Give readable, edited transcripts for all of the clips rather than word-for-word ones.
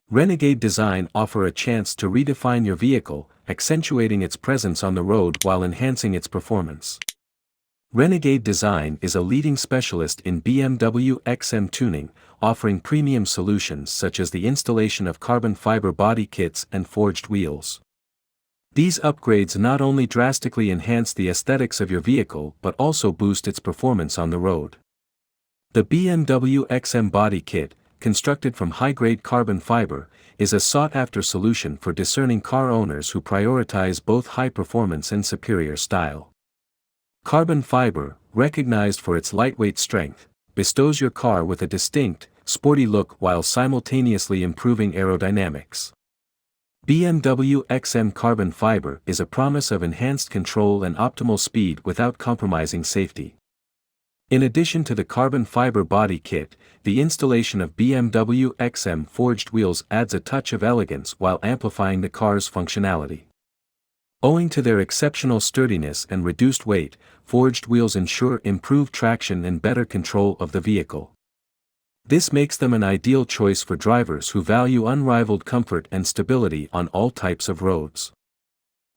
Renegade Design offer a chance to redefine your vehicle, accentuating its presence on the road while enhancing its performance. Renegade Design is a leading specialist in BMW XM tuning, offering premium solutions such as the installation of carbon fiber body kits and forged wheels. These upgrades not only drastically enhance the aesthetics of your vehicle but also boost its performance on the road. The BMW XM body kit, constructed from high-grade carbon fiber, is a sought-after solution for discerning car owners who prioritize both high performance and superior style. Carbon fiber, recognized for its lightweight strength, bestows your car with a distinct, sporty look while simultaneously improving aerodynamics. BMW XM carbon fiber is a promise of enhanced control and optimal speed without compromising safety. In addition to the carbon fiber body kit, the installation of BMW XM forged wheels adds a touch of elegance while amplifying the car's functionality. Owing to their exceptional sturdiness and reduced weight, forged wheels ensure improved traction and better control of the vehicle. This makes them an ideal choice for drivers who value unrivaled comfort and stability on all types of roads.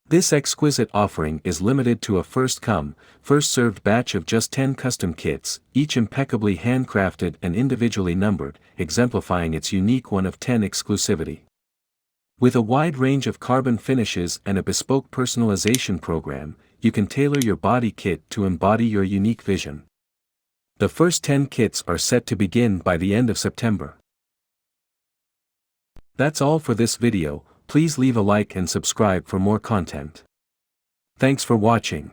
This exquisite offering is limited to a first-come, first-served batch of just 10 custom kits, each impeccably handcrafted and individually numbered, exemplifying its unique 1 of 10 exclusivity. With a wide range of carbon finishes and a bespoke personalization program, you can tailor your body kit to embody your unique vision. The first 10 kits are set to begin by the end of September. That's all for this video. Please leave a like and subscribe for more content. Thanks for watching.